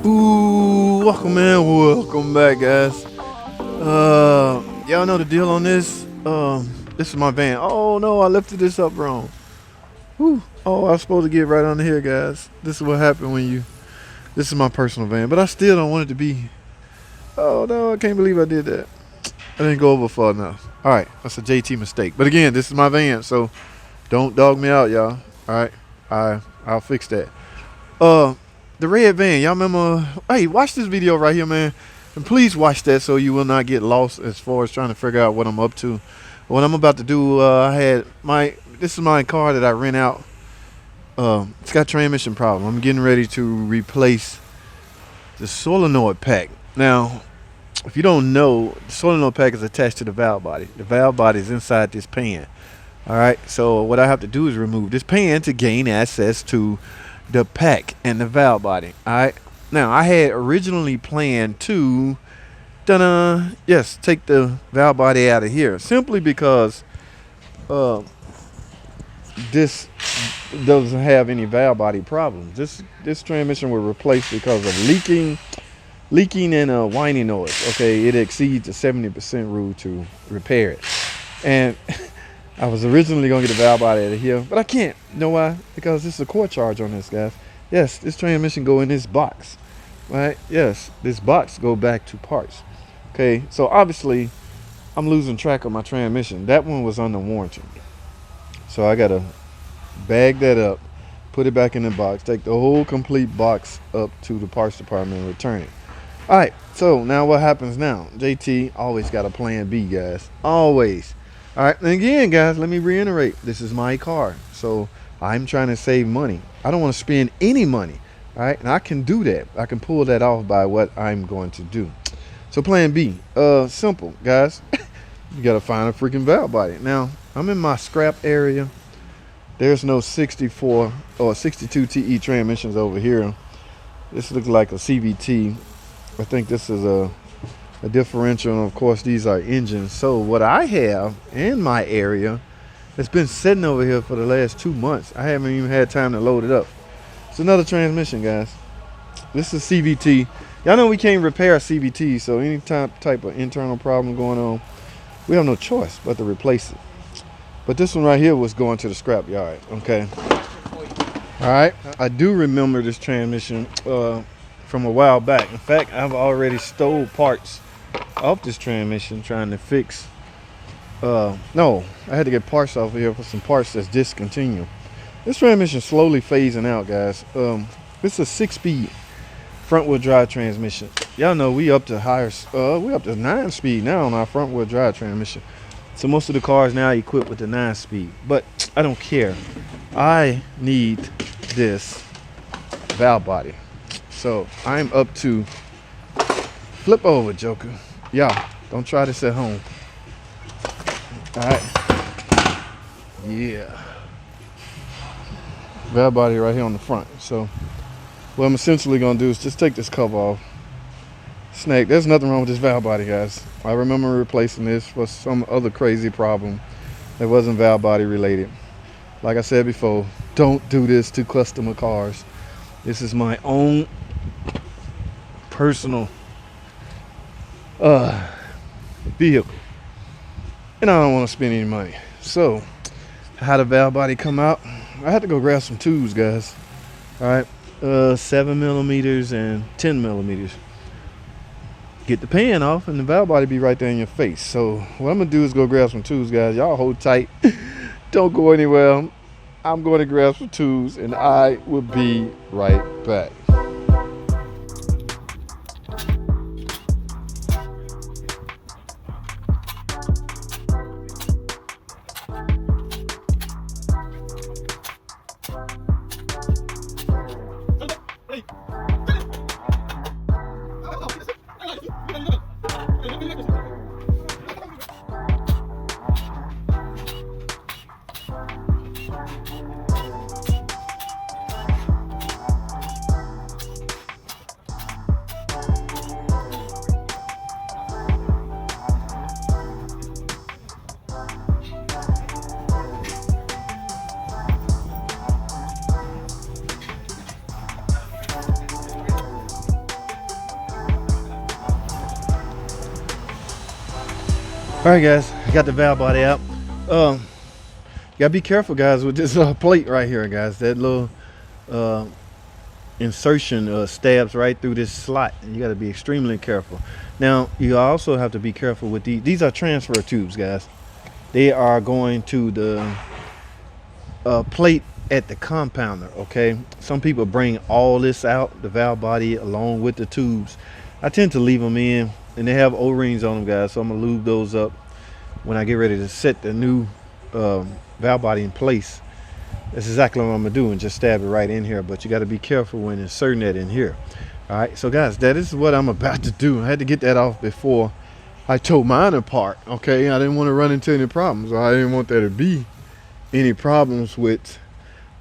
Ooh, welcome in, welcome back, guys. Y'all know the deal on this. This is my van. Oh no, I lifted this up wrong. Whew. Oh, I was supposed to get right under here, guys. This is what happened when you. This is my personal van, but I still don't want it to be. Oh no, I can't believe I did that. I didn't go over far enough. All right, that's a JT mistake. But again, this is my van, so don't dog me out, y'all. All right, I'll fix that. Uh, the red van, y'all remember? Hey, watch this video right here, man, and please watch that so you will not get lost as far as trying to figure out what I'm up to. What I'm about to do, this is my car that I rent out. It's got transmission problem. I'm getting ready to replace the solenoid pack. Now, if you don't know, the solenoid pack is attached to the valve body. The valve body is inside this pan. All right, so what I have to do is remove this pan to gain access to the pack and the valve body. All right, now I had originally planned to take the valve body out of here simply because this doesn't have any valve body problems. This transmission was replaced because of leaking and whining noise. Okay, it exceeds the 70% rule to repair it, and I was originally gonna get the valve body out of here, but I can't. You know why? Because this is a core charge on this, guys. Yes, this transmission go in this box, right? Yes, this box go back to parts. Okay, so obviously I'm losing track of my transmission. That one was under warranty, so I gotta bag that up, put it back in the box, take the whole complete box up to the parts department and return it. All right, so now what happens now? JT always got a plan B, guys. Always. All right, and again, guys, let me reiterate. This is my car, so I'm trying to save money. I don't want to spend any money. All right, and I can do that. I can pull that off by what I'm going to do. So plan B, simple, guys. You got to find a freaking valve body. Now, I'm in my scrap area. There's no 64 or 62 TE transmissions over here. This looks like a CVT. I think this is a differential, and of course these are engines. So what I have in my area, it's been sitting over here for the last 2 months. I haven't even had time to load it up. It's another transmission, guys. This is CVT. Y'all know we can't repair CVT, so any type of internal problem going on, we have no choice but to replace it. But this one right here was going to the scrap yard. Okay. All right. I do remember this transmission from a while back. In fact, I've already stole parts off this transmission trying to fix. No, I had to get parts off of here for some parts that's discontinued. This transmission slowly phasing out, guys. This is a 6-speed front wheel drive transmission. Y'all know we up to higher. We up to 9-speed now on our front wheel drive transmission. So most of the cars now are equipped with the 9-speed, but I don't care. I need this valve body. So I'm up to flip over, Joker. Yeah, don't try this at home. All right. Yeah. Valve body right here on the front. So what I'm essentially gonna do is just take this cover off. Snake, there's nothing wrong with this valve body, guys. I remember replacing this for some other crazy problem that wasn't valve body related. Like I said before, don't do this to customer cars. This is my own personal vehicle, and I don't want to spend any money. So how the valve body come out? I had to go grab some tubes, guys. All right, 7 millimeters and 10 millimeters. Get the pan off and the valve body be right there in your face. So what I'm gonna do is go grab some tubes, guys. Y'all hold tight. Don't go anywhere. I'm going to grab some tubes and I will be right back. All right, guys, I got the valve body out. You gotta be careful, guys, with this plate right here, guys. That little insertion stabs right through this slot, and you got to be extremely careful. Now, you also have to be careful with these are transfer tubes, guys. They are going to the plate at the compounder. Okay, some people bring all this out, the valve body along with the tubes. I tend to leave them in, and they have O-rings on them, guys, so I'm gonna lube those up when I get ready to set the new valve body in place. That's exactly what I'm gonna do, and just stab it right in here. But you got to be careful when inserting that in here. All right, so guys, that is what I'm about to do. I had to get that off before I tore mine apart. Okay, I didn't want to run into any problems. I didn't want there to be any problems with,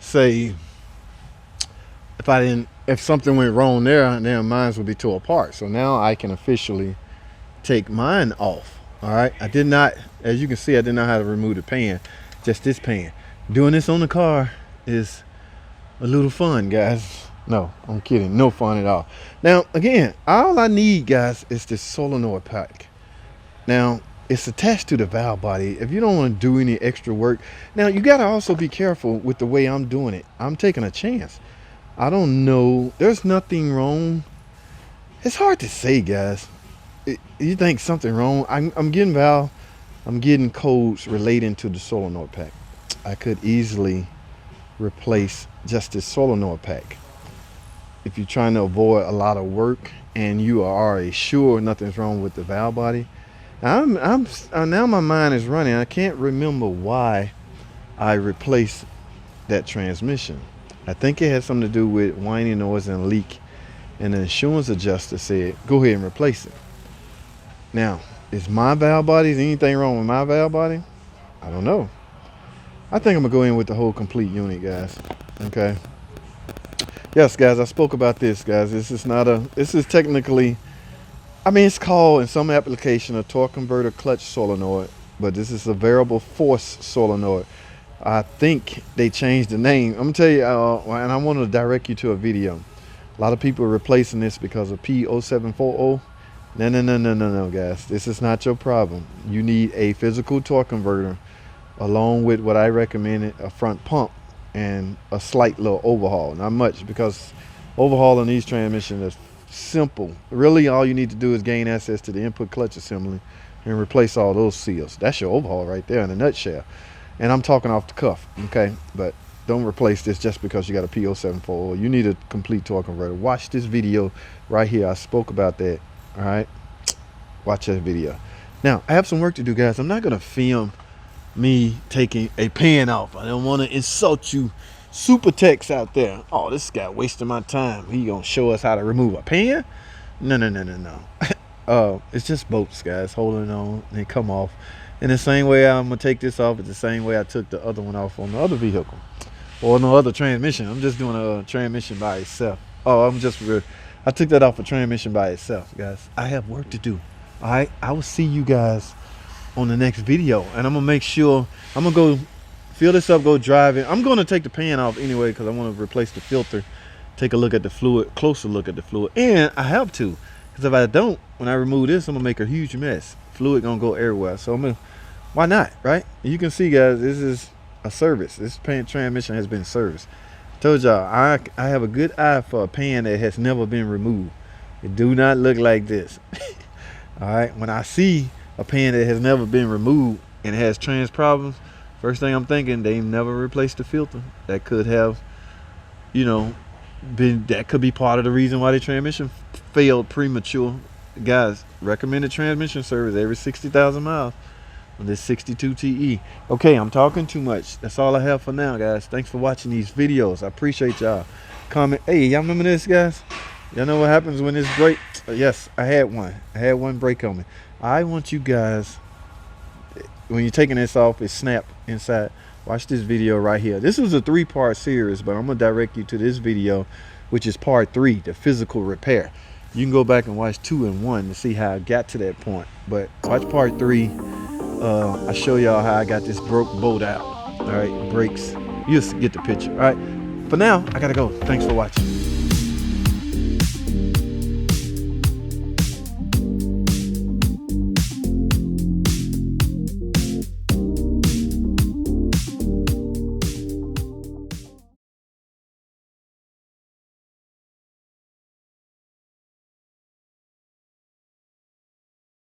say, if something went wrong there, then mine would be tore apart. So now I can officially take mine off. All right, I did not, as you can see, I did not know how to remove the pan, just this pan. Doing this on the car is a little fun, guys. No, I'm kidding, no fun at all. Now, again, all I need, guys, is this solenoid pack. Now, it's attached to the valve body. If you don't want to do any extra work, now you got to also be careful with the way I'm doing it. I'm taking a chance. I don't know, there's nothing wrong. It's hard to say, guys. You think something wrong? I'm getting codes relating to the solenoid pack. I could easily replace just this solenoid pack. If you're trying to avoid a lot of work and you are already sure nothing's wrong with the valve body. Now my mind is running. I can't remember why I replaced that transmission. I think it had something to do with whining noise and leak, and the insurance adjuster said, go ahead and replace it. Now, is my valve body, is anything wrong with my valve body? I don't know. I think I'm gonna go in with the whole complete unit, guys. Okay. Yes, guys, I spoke about this, guys. This is technically, I mean, it's called in some application a torque converter clutch solenoid, but this is a variable force solenoid. I think they changed the name. I'm gonna tell you, and I want to direct you to a video. A lot of people are replacing this because of P0740. No, guys. This is not your problem. You need a physical torque converter along with what I recommended, a front pump and a slight little overhaul. Not much, because overhauling these transmissions is simple. Really, all you need to do is gain access to the input clutch assembly and replace all those seals. That's your overhaul right there in a nutshell. And I'm talking off the cuff, okay? But don't replace this just because you got a P0740. You need a complete torque converter. Watch this video right here. I spoke about that. All right, watch that video. Now, I have some work to do, guys. I'm not gonna film me taking a pan off. I don't want to insult you super techs out there. Oh, this guy wasting my time. He gonna show us how to remove a pan? No. It's just bolts, guys, holding on and come off. In the same way I'm gonna take this off, it's the same way I took the other one off on the other vehicle or no other transmission. I'm just doing a transmission by itself. I took that off a transmission by itself, guys. I have work to do. All right, I will see you guys on the next video, and I'm gonna make sure I'm gonna go fill this up, go drive it. I'm gonna take the pan off anyway because I want to replace the filter, take a look at the fluid, closer look at the fluid, and I have to, because if I don't, when I remove this, I'm gonna make a huge mess. Fluid gonna go everywhere, so why not, right? You can see, guys, this is a service. This pan transmission has been serviced. Told y'all, I have a good eye for a pan that has never been removed. It do not look like this. All right, when I see a pan that has never been removed and has trans problems, first thing I'm thinking, they never replaced the filter. That could have, that could be part of the reason why the transmission failed premature. Guys, recommended transmission service every 60,000 miles. On this 62 TE. Okay, I'm talking too much. That's all I have for now, guys. Thanks for watching these videos. I appreciate y'all. Comment. Hey, y'all remember this, guys? Y'all know what happens when this break? Yes, I had one break on me. I want you guys, when you're taking this off, it snap inside. Watch this video right here. This was a 3-part series, but I'm gonna direct you to this video, which is part 3, the physical repair. You can go back and watch 2 and 1 to see how I got to that point. But watch part 3. I show y'all how I got this broke bolt out. All right, brakes. You'll get the picture. All right, for now, I gotta go. Thanks for watching.